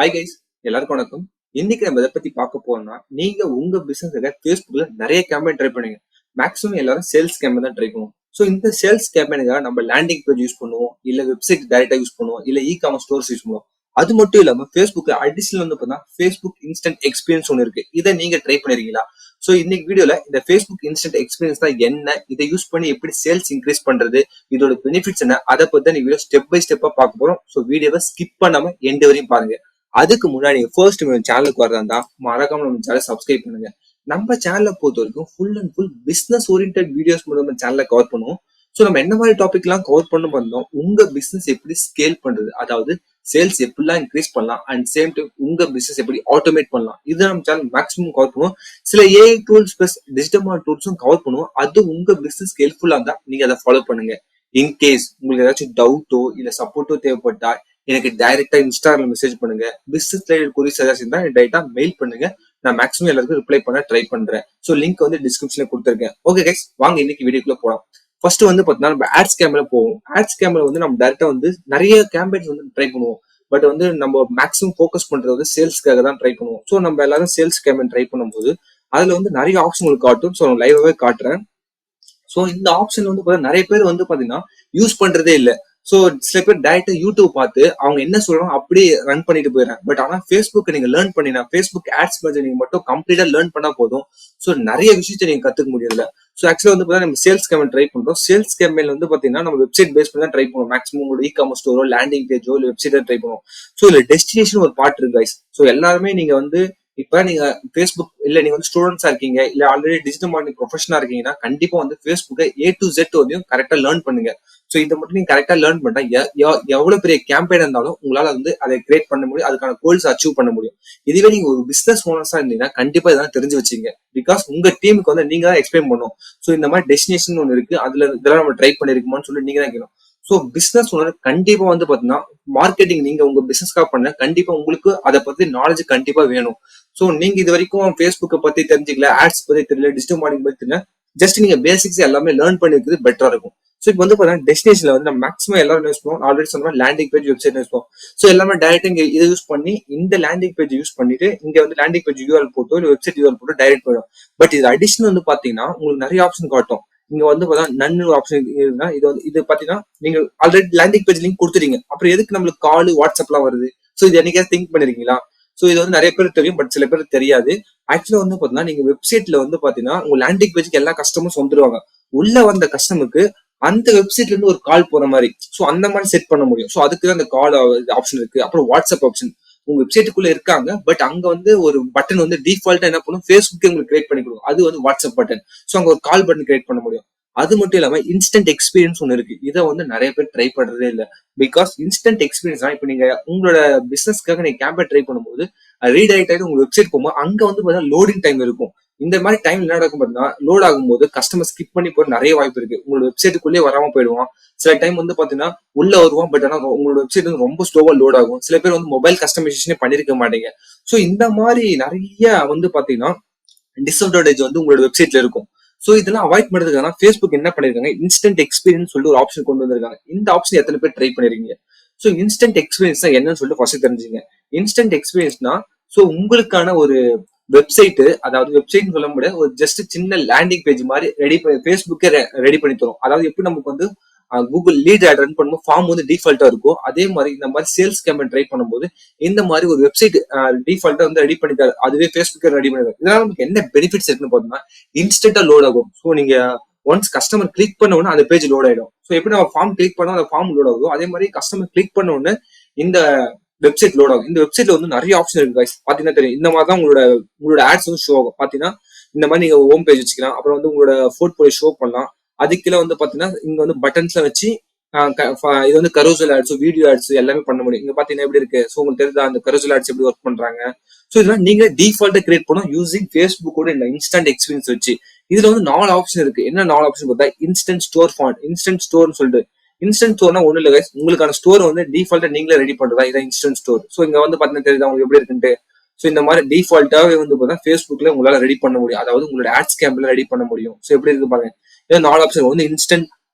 Hi guys, எல்லாருக்கும் வணக்கம். இன்னைக்கு நம்ம எதை பத்தி பார்க்க போறோம்னா, நீங்க உங்க பிசினஸ்ல Facebookல நிறைய கேம்பெயின் ட்ரை பண்ணுங்க. மேக்ஸிமம் எல்லாரும் சேல்ஸ் கேம்பெயின் தான் ட்ரை பண்ணுவோம். ஸோ இந்த சேல்ஸ் கேம்பெயினுக்காக நம்ம லேண்டிங் பேஜ் யூஸ் பண்ணுவோம், இல்ல வெப்சைட் டைரக்டா யூஸ் பண்ணுவோம், இல்ல காமர்ஸ் ஸ்டோர்ஸ் யூஸ் பண்ணுவோம். அது மட்டும் இல்லாம Facebookல அடிஷனல் வந்து பார்த்தா Facebook இன்ஸ்டன்ட் எக்ஸ்பீரியன்ஸ் ஒன்று இருக்கு. இதை நீங்க ட்ரை பண்ணிருக்கீங்களா? ஸோ இன்னைக்கு வீடியோல இந்த Facebook இன்ஸ்டன்ட் எக்ஸ்பீரியன்ஸ் தான் என்ன, இதை யூஸ் பண்ணி எப்படி சேல்ஸ் இன்க்ரீஸ் பண்றது, இதோட பெனிஃபிட்ஸ் என்ன, அதை பத்தி தான் வீடியோ ஸ்டெப் பை ஸ்டெப்பா பார்க்க போறோம். ஸோ வீடியோவை ஸ்கிப் பண்ணாம எண்ட் வரையும் பாருங்க. அதுக்கு முன்னாடி ஃபர்ஸ்ட் சேனலுக்கு வரதா மறக்காம நம்ம சேனல் சப்ஸ்கிரைப் பண்ணுங்க. நம்ம சேனலை பொறுத்த வரைக்கும் full and full business oriented videos மூலம் நம்ம சேனலை கவர் பண்ணுவோம். ஸோ நம்ம என்ன மாதிரி டாபிக் எல்லாம் கவர் பண்ண வந்தோம், உங்க பிசினஸ் எப்படி ஸ்கேல் பண்றது, அதாவது சேல்ஸ் எப்படிலாம் இன்க்ரீஸ் பண்ணலாம் அண்ட் சேம் டைம் உங்க பிசினஸ் எப்படி ஆட்டோமேட் பண்ணலாம், இது நம்ம சேனல் மேக்ஸிமம் கவர் பண்ணுவோம். சில ஏஐ டூல்ஸ் பிளஸ் டிஜிட்டல் டூல்ஸும் கவர் பண்ணுவோம். அது உங்க பிசினஸ் ஹெல்ப்ஃபுல்லா இருந்தா நீங்க அதை ஃபாலோ பண்ணுங்க. இன்கேஸ் உங்களுக்கு ஏதாச்சும் டவுட்டோ இல்ல சப்போர்ட்டோ தேவைப்பட்டா எனக்கு டைரக்டா இன்ஸ்டால மெசேஜ் பண்ணுங்க. பிசினஸ் ரிலேட்டட் குரீஸ் ஏதாச்சும் இருந்தா டைரக்டா மெயில் பண்ணுங்க. நான் மேக்ஸிமம் எல்லாருக்கும் ரிப்ளை பண்ண ட்ரை பண்றேன். ஸோ லிங்க் வந்து டிஸ்கிரிப்ஷன்ல கொடுத்துருக்கேன். ஓகே கைஸ், வாங்க இன்னைக்கு வீடியோக்குள்ள போலாம். ஃபர்ஸ்ட் வந்து பாத்தீங்கன்னா நம்ம ஆட்ஸ் கேம்ல போவோம். ஆட்ஸ் கேம்ல வந்து நம்ம டைரக்டா வந்து நிறைய கேம்பெயின்ஸ் வந்து ட்ரை பண்ணுவோம். பட் வந்து நம்ம மேக்ஸிமம் ஃபோக்கஸ் பண்றது வந்து சேல்ஸ்க்காக தான் ட்ரை பண்ணுவோம். ஸோ நம்ம எல்லாரும் சேல்ஸ் கேம்பெயின் ட்ரை பண்ணும்போது அதுல வந்து நிறைய ஆப்ஷன் உங்களுக்கு காட்டும். ஸோ லைவாவே காட்டுறேன். ஸோ இந்த ஆப்ஷன் வந்து பாத்தீங்கன்னா நிறைய பேர் வந்து பாத்தீங்கன்னா யூஸ் பண்றதே இல்லை. ஸோ சில பேர் டைரக்டா யூடியூப் பார்த்து அவங்க என்ன சொல்றாங்க அப்படியே ரன் பண்ணிட்டு போயிடுறாங்க. பட் ஆனா Facebook நீங்க லேர்ன் பண்ணினா Facebook ஆட்ஸ் பட்ஜெட் நீங்க மட்டும் கம்ப்ளீட்டா லேர்ன் பண்ணா போதும். ஸோ நிறைய விஷயத்தை நீங்க கத்துக்க முடியல. ஸோ ஆக்சுவலா வந்து பாத்தீங்கன்னா நம்ம சேல்ஸ் கேம்பெயின் ட்ரை பண்றோம். சேல்ஸ் கேம்பெயின் வந்து பாத்தீங்கன்னா நம்ம வெப்சைட் பேஸ் பண்ணி தான் ட்ரை பண்ணுவோம். மேக்ஸிமம் உங்களோட காமர்ஸ் ஸ்டோரோ லேண்டிங் பேஜோ இல்ல வெப்சைட் ட்ரை பண்ணுவோம். ஸோ இதுல டெஸ்டினேஷன் ஒரு பார்ட் இருக்கு கைஸ். ஸோ எல்லாருமே நீங்க வந்து இப்ப நீங்க Facebook இல்ல நீங்க வந்து ஸ்டூடெண்ட்ஸா இருக்கீங்க, இல்ல ஆல்ரெடி டிஜிட்டல் மார்க்கெட்டிங் ப்ரொஃபஷனா இருக்கீங்கன்னா கண்டிப்பா வந்து Facebook A to Z வரையும் கரெக்டா லேர்ன் பண்ணுங்க. ஸோ இதை மட்டும் நீங்க கரெக்டா லேர்ன் பண்ணா எவ்வளவு பெரிய கேம்பெயின் இருந்தாலும் உங்களால வந்து அதை கிரியேட் பண்ண முடியும், அதுக்கான கோல்ஸ் அச்சீவ் பண்ண முடியும். இதுவே நீங்க ஒரு பிசினஸ் ஓனர்ஸா இருந்தீங்கன்னா கண்டிப்பா இதெல்லாம் தெரிஞ்சு வச்சுங்க. பிகாஸ் உங்க டீமுக்கு வந்து நீங்க தான் எக்ஸ்பிளைன் பண்ணும். ஸோ இந்த மாதிரி டெஸ்டினேஷன் ஒன்று இருக்கு, அதுல இதெல்லாம் நம்ம ட்ரை பண்ணிருக்குமான்னு சொல்லி நீங்க தான் கேட்கணும். ஸோ பிசினஸ் ஓனர் கண்டிப்பா வந்து பாத்தீங்கன்னா மார்க்கெட்டிங் நீங்க உங்க பிசினஸ்க்காக பண்ண கண்டிப்பா உங்களுக்கு அதை பத்தி நாலேஜ் கண்டிப்பா வேணும். ஸோ நீங்க இது வரைக்கும் Facebookை பத்தி தெரிஞ்சுக்கல, ஆட்ஸ் பத்தி தெரியல, டிஜிட்டல் மார்க்கெட்டிங் பத்தி தெரியல, ஜஸ்ட் நீங்க பேசிக்ஸ் எல்லாமே லேர்ன் பண்ணி வைக்கிறது பெட்டரா இருக்கும். ஸோ இப்போ வந்து பாத்தீங்கன்னா டெஸ்டினேஷன்ல வந்து நம்ம மேக்ஸிமம் எல்லாரும் யூஸ் பண்ணுவோம். ஆல்ரெடி சொன்னா லேண்டிங் பேஜ் வெப்சைட் யூஸ் பண்ணுவோம். ஸோ எல்லாமே டைரக்டா இங்க இதை யூஸ் பண்ணி இந்த லேண்டிங் பேஜ் யூஸ் பண்ணிட்டு இங்க வந்து லேண்டிங் பேஜ் யூஆர்எல் போட்டோ இல்ல வெப்சைட் யூஆர்எல் போட்டோ டைரக்ட் போயிடும். பட் இது அடிஷனல் வந்து பாத்தீங்கன்னா உங்களுக்கு நிறைய ஆப்ஷன் காட்டும். இங்க வந்து நன்னு ஆப்ஷன் இருக்குன்னா இது வந்து இது பாத்தீங்கன்னா நீங்க ஆல்ரெடி லேண்டிங் பேஜ் லிங்க் கொடுத்துறீங்க. அப்புறம் எதுக்கு நம்மளுக்கு கால் வாட்ஸ்அப்லாம் வருது? ஸோ இது என்னைக்கா திங்க் பண்ணிருக்கீங்களா? ஸோ இது வந்து நிறைய பேர் தெரியும், பட் சில பேர் தெரியாது. ஆக்சுவலா வந்து பாத்தீங்கன்னா நீங்க வெப்சைட்ல வந்து பாத்தீங்கன்னா உங்க லேண்டிங் பேஜ்க்கு எல்லா கஸ்டமர்ஸ் வந்துருவாங்க. உள்ள வந்த கஸ்டமருக்கு அந்த வெப்சைட்ல இருந்து ஒரு கால் போற மாதிரி, ஸோ அந்த மாதிரி செட் பண்ண முடியும். ஸோ அதுக்கு தான் அந்த கால் ஆப்ஷன் இருக்கு. அப்புறம் வாட்ஸ்அப் ஆப்ஷன் உங்க வெப்சைட்டுக்குள்ள இருக்காங்க, பட் அங்க வந்து ஒரு பட்டன் வந்து டிஃபால்ட்டா என்ன பண்ணும், Facebookே உங்களுக்கு கிரியேட் பண்ணி கொடுக்கும். அது வந்து வாட்ஸ்அப் பட்டன். ஸோ அங்க ஒரு கால் பட்டன் கிரியேட் பண்ண முடியும். அது மட்டும் இல்லாம இன்ஸ்டன்ட் எக்ஸ்பீரியன்ஸ் ஒன்று இருக்கு. இதை வந்து நிறைய பேர் ட்ரை பண்றதே இல்லை. பிகாஸ் இன்ஸ்டன்ட் எக்ஸ்பீரியன்ஸ் தான் இப்போ நீங்க உங்களோட பிசினஸ்க்காக நீங்க கேம்பெயின் ட்ரை பண்ணும்போது ரீடைரக்ட் ஆகிட்டு உங்க வெப்சைட் போகும்போது அங்க வந்து பார்த்தீங்கன்னா லோடிங் டைம் இருக்கும். இந்த மாதிரி டைம் என்ன நடக்கும் பார்த்தீங்கன்னா லோட் ஆகும்போது கஸ்டமர் ஸ்கிப் பண்ணி போற நிறைய வாய்ப்பு இருக்கு. உங்களோட வெப்சைட்டுக்குள்ளேயே வராம போயிடுவான். சில டைம் வந்து பாத்தீங்கன்னா உள்ள வருவான், பட் ஆனா உங்களோட வெப்சைட் வந்து ரொம்ப ஸ்லோவா லோட் ஆகும். சில பேர் வந்து மொபைல் கஸ்டமைசேஷனே பண்ணிருக்க மாட்டீங்க. ஸோ இந்த மாதிரி நிறைய வந்து பாத்தீங்கன்னா டிஸ்அட்வான்டேஜ் வந்து உங்களோட வெப்சைட்ல இருக்கும். ஸோ இதெல்லாம் அவாய்ட் பண்றதுக்கான Facebook என்ன பண்ணிருக்காங்க, இன்ஸ்டன்ட் எக்ஸ்பீரியன்ஸ் சொல்லிட்டு ஒரு ஆப்ஷன் கொண்டு வந்திருக்காங்க. இந்த ஆப்ஷன் எத்தனை பேர் ட்ரை பண்ணிருக்கீங்க? ஸோ இன்ஸ்டன்ட் எக்ஸ்பீரியன்ஸ் என்னன்னு சொல்லிட்டு ஃபர்ஸ்ட் தெரிஞ்சுங்க. இன்ஸ்டன்ட் எக்ஸ்பீரியன்ஸ்னா ஸோ உங்களுக்கான ஒரு வெப்சைட், அதாவது வெப்சைட் சொல்ல முடியாது, ஒரு ஜஸ்ட் சின்ன லேண்டிங் பேஜ் மாதிரி ரெடி பண்ணி Facebookே ரெடி பண்ணி தரும். அதாவது எப்படி நமக்கு வந்து கூகுள் லீட் ஆட் ரன் பண்ணும்போது ஃபார்ம் வந்து டிஃபால்ட்டா இருக்கும், அதே மாதிரி இந்த மாதிரி சேல்ஸ் கேம்பெயின் ட்ரை பண்ணும்போது இந்த மாதிரி ஒரு வெப்சைட் டிஃபால்ட்டா வந்து ரெடி பண்ணி தரும். அதுவே Facebookே ரெடி பண்ணி தரும். இதனால நமக்கு என்ன பெனிஃபிட்ஸ் இருக்குன்னு பார்த்தோம்னா இன்ஸ்டன்டா லோட் ஆகும். ஸோ நீங்க ஒன்ஸ் கஸ்டமர் கிளிக் பண்ண உடனே அந்த பேஜ் லோட் ஆயிடும். ஸோ எப்படி நம்ம ஃபார்ம் கிளிக் பண்ணோம் அந்த ஃபார்ம் லோட் ஆகும், அதே மாதிரி கஸ்டமர் கிளிக் பண்ண உடனே இந்த வெப்சைட் லோட் ஆகும். இந்த வெப்சைட்ல வந்து நிறைய ஆப்ஷன் இருக்கு guys. பாத்தீங்கன்னா தெரியும். இந்த மாதிரி தான் உங்களோட ஆட்ஸ் வந்து ஷோ ஆகும். பாத்தீங்கன்னா இந்த மாதிரி நீங்க ஹோம் பேஜ் வச்சுக்கலாம். அப்புறம் வந்து உங்களோட போர்ட்ஃபோலியோ ஷோ பண்ணலாம். அதுக்கு கீழே வந்து பாத்தீங்கன்னா இங்க வந்து பட்டன்ஸ்ல வச்சு இது வந்து கரோசல் ஆட்ஸ், வீடியோ ஆட்ஸ் எல்லாமே பண்ண முடியும். இங்க பாத்தீங்கன்னா எப்படி இருக்கு, ஸோ உங்களுக்கு தெரியுதா அந்த கரோசல் ஆட்ஸ் எப்படி ஒர்க் பண்றாங்க. ஸோ இதெல்லாம் நீங்க டிஃபால்ட்டா கிரியேட் பண்ணும் யூசிங் Facebookோட இந்த இன்ஸ்டன்ட் எக்ஸ்பீரியன்ஸ் வச்சு. இதுல வந்து 4 ஆப்ஷன் இருக்கு. என்ன 4 ஆப்ஷன் பார்த்தா இன்ஸ்டன்ட் ஸ்டோர் ஃபாண்ட், இன்ஸ்டன்ட் ஸ்டோர்னு சொல்லிட்டு. இன்ஸ்டன்ட் ஸ்டோர்னா ஒண்ணு இல்ல guys, உங்களுக்கான ஸ்டோர் வந்து டிஃபால்ட்டா நீங்களே ரெடி பண்றதா இதான் இன்ஸ்டன்ட் ஸ்டோர். ஸோ இங்க வந்து பாத்தீங்கன்னா தெரியுதா உங்களுக்கு எப்படி இருக்குன்ட்டு. ஸோ இந்த மாதிரி டிஃபால்ட்டாவே வந்து பார்த்தா Facebookல உங்களால ரெடி பண்ண முடியும். அதாவது உங்களோட ஆட்ஸ் கேம்ப்ல ரெடி பண்ண முடியும். ஸோ எப்படி இருக்கு பாருங்க. இது 4 ஆப்ஷன் வந்து instant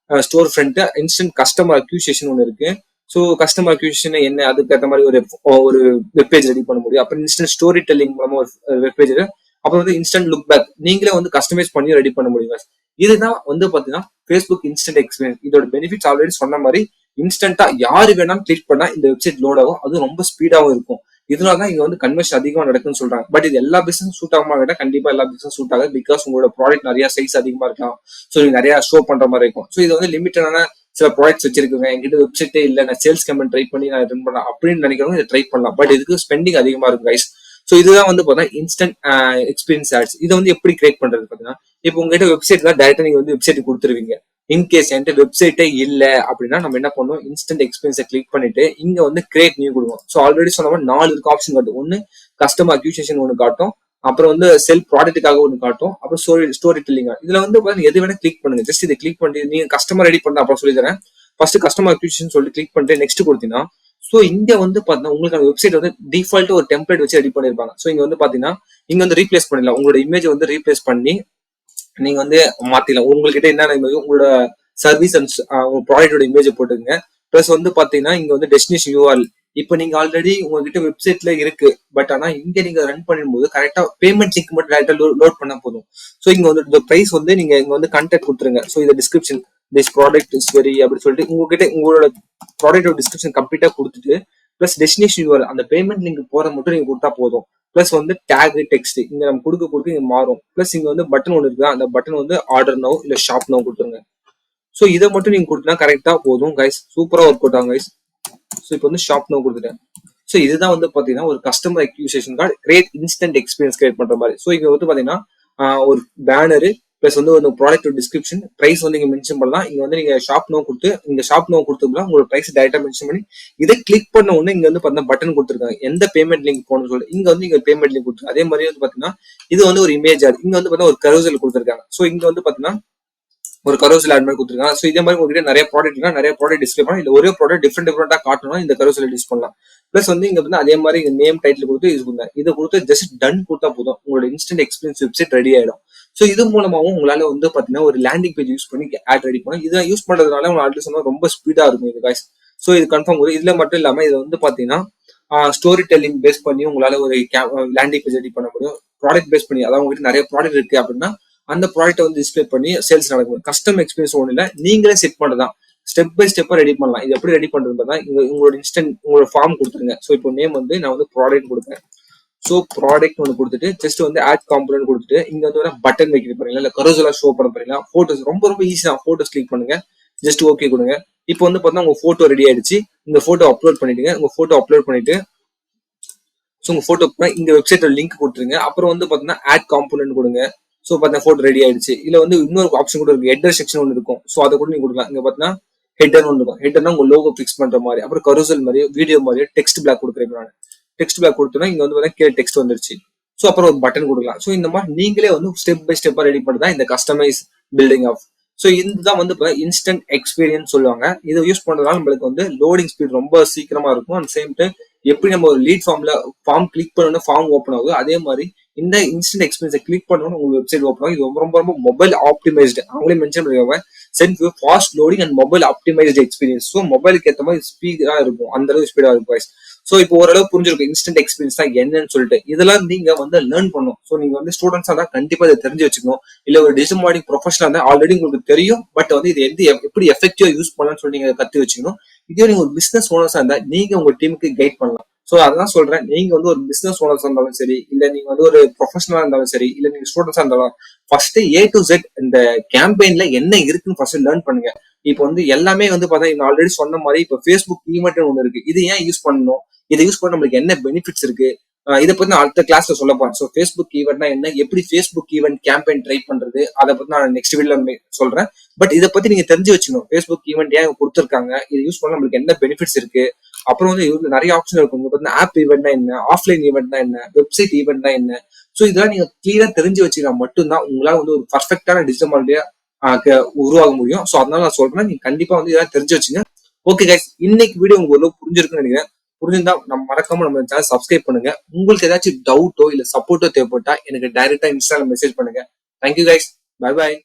store front, instant customer அக்யூசியேஷன் ஒன்று இருக்கு. ஸோ கஸ்டமர் அக்யூசிஷன் என்ன, அதுக்கு ஏற்ற மாதிரி ஒரு வெப்பேஜ் ரெடி பண்ண முடியும். அப்புறம் இன்ஸ்டன்ட் ஸ்டோரி டெல்லிங் மூலமா ஒரு வெப்பேஜ், அப்புறம் வந்து இன்ஸ்டன்ட் லுக் பேக் நீங்களே வந்து கஸ்டமைஸ் பண்ணி ரெடி பண்ண முடியும். இதுதான் வந்து பாத்தீங்கன்னா ஃபேஸ்புக் இன்ஸ்டன்ட் எக்ஸ்பீரியன்ஸ். இதோட பெனிஃபிட்ஸ் ஆல்ரெடி சொன்ன மாதிரி இன்ஸ்டன்டா யாரு வேணாலும் கிளிக் பண்ணா இந்த வெப்சைட் லோட் ஆகும், அதுவும் ரொம்ப ஸ்பீடாவும் இருக்கும். இதனாலதான் இங்க வந்து கன்வர்ஷன் அதிகமா நடக்குன்னு சொல்றாங்க. பட் இது எல்லா பிசினஸ் சூட் ஆகுமா கேட்டா கண்டிப்பா எல்லா பிசினஸ் சூட் ஆகாது. பிகாஸ் உங்களோட ப்ராடக்ட் நிறைய சைஸ் அதிகமா இருக்கலாம், ஸோ நீங்க நிறைய ஷோ பண்ற மாதிரி இருக்கும். ஸோ இது வந்து லிமிட்டடான சில ப்ராடக்ட்ஸ் வச்சிருக்கோங்க, என்கிட்ட வெப்சைட்டே இல்ல, நான் சேல்ஸ் கம்பெனி ட்ரை பண்ணி நான் ரன் பண்ணலாம் அப்படின்னு நினைக்கிறவங்க இதை ட்ரை பண்ணலாம். பட் இதுக்கு ஸ்பெண்டிங் அதிகமா இருக்கும் கைஸ். ஸோ இதுதான் வந்து பார்த்தீங்கன்னா இன்ஸ்டன்ட் எக்ஸ்பீரியன்ஸ் ஆட்ஸ். இதை வந்து எப்படி கிரியேட் பண்றது பார்த்தீங்கன்னா, இப்போ உங்ககிட்ட வெப்சைட் தான், டேரக்டா நீங்க வந்து வெப்சைட் கொடுத்துருவீங்க. இன்கேஸ் என்கிட்ட வெப்சைட்டே இல்ல அப்படின்னா நம்ம என்ன பண்ணுவோம், இன்ஸ்டன்ட் எக்ஸ்பீரியன்ஸை கிளிக் பண்ணிட்டு இங்க வந்து கிரியேட் நியூ கொடுவோம். ஸோ ஆல்ரெடி சொன்ன மாதிரி 4 இருக்கு ஆப்ஷன் காட்டும். ஒன்னு கஸ்டமர் அக்யூசியேஷன் ஒன்று காட்டும், அப்புறம் வந்து செல் ப்ராடக்ட்டுக்காக ஒன்று காட்டும், அப்புறம் ஸ்டோரி டெல்லிங். இதுல வந்து எது வேணா கிளிக் பண்ணுங்க. ஜஸ்ட் இதை கிளிக் பண்ணி நீங்க கஸ்டமர் ரெடி பண்ண அப்புறம் சொல்லி தரேன். ஃபர்ஸ்ட் கஸ்டமர் அக்யூசியேஷன் சொல்லி கிளிக் பண்ணிட்டு நெக்ஸ்ட் கொடுத்தீங்கன்னா, ஸோ இங்க வந்து பாத்தீங்கன்னா உங்களுக்கு வெப்சைட் வந்து டிஃபால்ட் ஒரு டெம்ப்ளேட் வச்சு ரெடி பண்ணிருப்பாங்க. ஸோ இங்க வந்து பாத்தீங்கன்னா இங்க வந்து ரீப்ளேஸ் பண்ணிடலாம். உங்களோட இமேஜ் வந்து ரீப்ளேஸ் பண்ணி நீங்க வந்து மாத்திடலாம். உங்ககிட்ட என்ன இமேஜ், உங்களோட சர்வீஸ் அண்ட் உங்க ப்ராடக்டோட இமேஜ் போட்டுங்க. பிளஸ் வந்து பாத்தீங்கன்னா இங்க வந்து டெஸ்டினேஷன் யூஆர்எல். இப்போ நீங்க ஆல்ரெடி உங்ககிட்ட வெப்சைட்ல இருக்கு, பட் ஆனா இங்க நீங்க ரன் பண்ணும்போது கரெக்டா பேமெண்ட் லிங்க் மட்டும் டேரக்டா லோட் பண்ணா போதும். ஸோ இங்க வந்து இந்த பிரைஸ் வந்து நீங்க இங்க வந்து கண்டெக்ட் கொடுத்துருங்க. ஸோ இந்த description this product is very அப்படின்னு சொல்லிட்டு உங்ககிட்ட உங்களோட ப்ராடக்டோட டிஸ்கிரிப்ஷன் கம்ப்ளீட்டா கொடுத்துட்டு பிளஸ் டெஸ்டினேஷன் யூஆர்எல் அந்த பேமெண்ட் லிங்க் போற மட்டும் நீங்க கொடுத்தா போதும். பிளஸ் வந்து டேக் டெக்ஸ்ட் இங்க நம்ம கொடுக்க இங்க மாறும். பிளஸ் இங்க வந்து பட்டன் ஒன்று இருக்கு, அந்த பட்டன் வந்து ஆர்டர் நோ இல்ல ஷாப் நோ கொடுத்துருங்க. ஸோ இதை மட்டும் நீங்க கொடுத்தா கரெக்டா போதும் கைஸ். சூப்பரா ஒர்க் அவுட் ஆகும் கைஸ். ஸோ இப்போ வந்து ஷாப் நோ கொடுத்துட்டேன். ஸோ இதுதான் வந்து பாத்தீங்கன்னா ஒரு customer அக்யூசியேஷன் card create instant experience create பண்ற மாதிரி. ஸோ இங்க வந்து பாத்தீங்கன்னா ஒரு பேனரு பிளஸ் வந்து ஒரு ப்ராடக்ட் டிஸ்கிரிப்ஷன் பிரைஸ் வந்து இங்க மென்ஷன் பண்ணலாம். இங்க வந்து நீங்க ஷாப் நோ கொடுத்து இங்க ஷாப் நோ கொடுத்தோம்னா உங்களோட பிரைஸ் டைரக்டா மென்ஷன் பண்ணி இதை கிளிக் பண்ண உடனே இங்க வந்து பாத்தீங்கன்னா பட்டன் கொடுத்துருக்காங்க, எந்த பேமெண்ட் லிங்க் போகணும்னு சொல்லி இங்க வந்து இங்க பேமெண்ட் லிங்க் கொடுத்துருக்காங்க. அதே மாதிரி வந்து பாத்தீங்கன்னா இது வந்து ஒரு இமேஜ் ஆட், இங்க வந்து பாத்தீங்கன்னா ஒரு கரோசல் கொடுத்துருக்காங்க. ஸோ இங்க வந்து பாத்தீங்கன்னா ஒரு கரோசல் ஆட் மாதிரி கொடுத்துருக்காங்க. ஸோ இதே மாதிரி உங்ககிட்ட நிறைய ப்ராடக்ட் இருக்கா, நிறைய ப்ராடக்ட் டிஸ்பிளே பண்ணலாம். இல்ல ஒரே ப்ராடக்ட் டிஃப்ரெண்டா காட்டணும், இந்த கரோசல் யூஸ் பண்ணலாம். பிளஸ் வந்து இங்க வந்து அதே மாதிரி இங்க நேம் டைட்டில் கொடுத்து யூஸ் பண்ணுங்க. இதை கொடுத்து ஜஸ்ட் டன் கொடுத்தா போதும், உங்களோட இன்ஸ்டன்ட் எக்ஸ்பீரியன்ஸ் வெப்சைட் ரெடி ஆயிடும். ஸோ இது மூலமாவும் உங்களால வந்து பாத்தீங்கன்னா ஒரு லேண்டிங் பேஜ் யூஸ் பண்ணி ஆட் ரெடி பண்ணலாம். இதை யூஸ் பண்றதுனால உங்களுக்கு ஆல்ரெடி சொன்னா ரொம்ப ஸ்பீடா இருக்கும் இது guys. ஸோ இது கன்ஃபார்ம் வரும். இதுல மட்டும் இல்லாம இது வந்து பாத்தீங்கன்னா ஸ்டோரி டெல்லிங் பேஸ் பண்ணி உங்களால ஒரு லேண்டிங் பேஜ் ரெடி பண்ண முடியும். ப்ராடக்ட் பேஸ் பண்ணி, அதாவது உங்ககிட்ட நிறைய ப்ராடக்ட் இருக்கு அப்படின்னா அந்த ப்ராடக்ட்டை வந்து டிஸ்பிளே பண்ணி சேல்ஸ் நடக்கும். கஸ்டம் எக்ஸ்பீரியன்ஸ் ஒண்ணு இல்ல, நீங்களே செட் பண்ணதான் ஸ்டெப் பை ஸ்டெப்பா ரெடி பண்ணலாம். இது எப்படி ரெடி பண்றது உங்களோட இன்ஸ்டன்ட் உங்களோட ஃபார்ம் கொடுத்துருங்க. ஸோ இப்போ நேம் வந்து நான் வந்து ப்ராடக்ட் கொடுப்பேன். ஸோ ப்ராடக்ட் ஒன்று கொடுத்துட்டு ஜஸ்ட் வந்து ஆட் காம்பனன்ட் கொடுத்துட்டு இங்க வந்து பட்டன் வைக்க போறீங்களா, இல்ல கரோசலா ஷோ பண்ண போறீங்களா, போட்டோஸ் ரொம்ப ஈஸி தான். போட்டோஸ் கிளிக் பண்ணுங்க, ஜஸ்ட் ஓகே கொடுங்க. இப்போ வந்து பார்த்தா உங்க போட்டோ ரெடி ஆயிடுச்சு. இந்த போட்டோ அப்லோட் பண்ணிடுங்க. உங்க போட்டோ அப்லோட் பண்ணிட்டு ஸோ உங்க போட்டோ இங்க வெப்சைட்ல லிங்க் கொடுத்துருங்க. அப்புறம் வந்து பாத்தீங்கன்னா ஆட் காம்பனன்ட் கொடுங்க. ஸோ பார்த்தா போட்டோ ரெடி ஆயிடுச்சு. இதுல வந்து இன்னொரு ஆப்ஷன் கூட இருக்கு, ஹெட்டர் செக்ஷன் ஒன்று இருக்கும். ஸோ அதை கூட நீங்க கொடுக்கலாம். இங்க பாத்தீங்கன்னா ஹெட்டர் ஒன்று இருக்கும். ஹெட்டர்னா உங்க லோகோ பிக்ஸ் பண்ற மாதிரி, அப்புறம் கரோசல் மாதிரி வீடியோ மாதிரி டெக்ஸ்ட் பிளாக் கொடுக்குறேன் நான். டெக்ஸ்ட் பிளாக் கொடுத்தோம்னா இங்க வந்து பார்த்தா டெக்ஸ்ட் வந்துருச்சு. ஸோ அப்புறம் ஒரு பட்டன் கொடுக்கலாம். ஸோ இந்த மாதிரி நீங்களே வந்து ஸ்டெப் பை ஸ்டெப்பா ரெடி பண்ணுறதா இந்த கஸ்டமைஸ் பில்டிங் ஆஃப். ஸோ இதுதான் வந்து இன்ஸ்டன்ட் எக்ஸ்பீரியன்ஸ் சொல்லுவாங்க. இதை யூஸ் பண்றதுனால நம்மளுக்கு வந்து லோடிங் ஸ்பீட் ரொம்ப சீக்கிரமா இருக்கும். அண்ட் சேம் டைம் எப்படி நம்ம ஒரு லீட் ஃபார்ம் கிளிக் பண்ணணும் ஃபார்ம் ஓப்பன் ஆகுது, அதே மாதிரி இந்த இன்ஸ்டன்ட் எக்ஸ்பீரியன்ஸை கிளிக் பண்ணணும் உங்க வெப்சைட் ஓப்பன் ஆகும். இது ரொம்ப மொபைல் ஆப்டிமைஸ்டு. அவங்களே மென்ஷன் பண்ணிருக்காங்க, சென்ட் fast loading and mobile optimised experience. So மொபைலுக்கு ஏற்ற மாதிரி ஸ்பீடா இருக்கும், அந்த அளவுக்கு ஸ்பீடா இருக்கும். ஸோ இப்போ ஓரளவு புரிஞ்சிருக்கும் இன்ஸ்டன்ட் எக்ஸ்பீரியன்ஸ் தான் என்னன்னு சொல்லிட்டு. இதெல்லாம் நீங்க வந்து லேர்ன் பண்ணணும். ஸோ நீங்க வந்து ஸ்டூடெண்ட்ஸா தான் கண்டிப்பா இதை தெரிஞ்சு வச்சுக்கணும். இல்ல ஒரு டிஜிட்டல் மார்க்கெட்டிங் ப்ரொஃபஷனலா இருந்தா ஆல்ரெடி உங்களுக்கு தெரியும், பட் வந்து இது எப்படி எஃபெக்டிவா யூஸ் பண்ணலாம்னு சொல்லி நீங்க கத்து வச்சுக்கணும். இதே நீங்க ஒரு பிசினஸ் ஓனர்ஸா இருந்தா நீங்க உங்க டீமுக்கு கைட் பண்ணலாம். சோ அதான் சொல்றேன், நீங்க வந்து ஒரு பிசினஸ் ஓனர்ஸா இருந்தாலும் சரி, இல்ல நீங்க வந்து ஒரு ப்ரொஃபஷனலா இருந்தாலும் சரி, இல்ல நீங்க ஸ்டூடெண்ட்ஸா இருந்தாலும் ஃபர்ஸ்ட் A to Z இந்த கேம்பெயின்ல என்ன இருக்குன்னு ஃபர்ஸ்ட் லேர்ன் பண்ணுங்க. இப்போ வந்து எல்லாமே வந்து பார்த்தா ஆல்ரெடி சொன்ன மாதிரி இப்போ ஃபேஸ்புக் ஈவெண்ட் ஒன்று இருக்கு. இது ஏன் யூஸ் பண்ணணும், இதை யூஸ் பண்ண நம்மளுக்கு என்ன பெனிஃபிட்ஸ் இருக்கு, இதை பத்தி நான் அடுத்த கிளாஸ்ல சொல்ல போறேன். ஸோ ஃபேஸ்புக் ஈவெண்ட்னா என்ன, எப்படி ஃபேஸ்புக் ஈவெண்ட் கேம்பெயின் ட்ரை பண்றது, அதை பத்தி நான் நெக்ஸ்ட் வீடியோல சொல்றேன். பட் இதை பத்தி நீங்க தெரிஞ்சு வச்சுக்கணும். ஃபேஸ்புக் ஈவெண்ட் ஏன் கொடுத்துருக்காங்க, இது யூஸ் பண்ண நம்மளுக்கு என்ன பெனிஃபிட்ஸ் இருக்கு. அப்புறம் வந்து இது நிறைய ஆப்ஷன் இருக்கும். பார்த்தீங்கன்னா ஆப் ஈவெண்ட்னா என்ன, ஆஃப்லைன் ஈவெண்ட்னா என்ன, வெப்சைட் ஈவெண்ட்னா என்ன. ஸோ இதெல்லாம் நீங்க கிளியரா தெரிஞ்சு வச்சுக்கிட்டா மட்டும்தான் உங்களால வந்து ஒரு பர்ஃபெக்டான டிஜிட்டல் மார்க்கெட்டிங்கா உருவாக முடியும். ஸோ அதனால நான் சொல்றேன், நீங்க கண்டிப்பா வந்து இதெல்லாம் தெரிஞ்சு வச்சுங்க. ஓகே கைஸ், இன்னைக்கு வீடியோ உங்களுக்கு புரிஞ்சிருக்குன்னு நினைக்கிறேன். புரிஞ்சிருந்தா நம்ம மறக்காம நம்ம சேனல் சப்ஸ்கிரைப் பண்ணுங்க. உங்களுக்கு ஏதாச்சும் டவுட்டோ இல்ல சப்போர்ட்டோ தேவைப்பட்டா எனக்கு டைரக்டா இன்ஸ்டால மெசேஜ் பண்ணுங்க. Thank you guys, bye bye.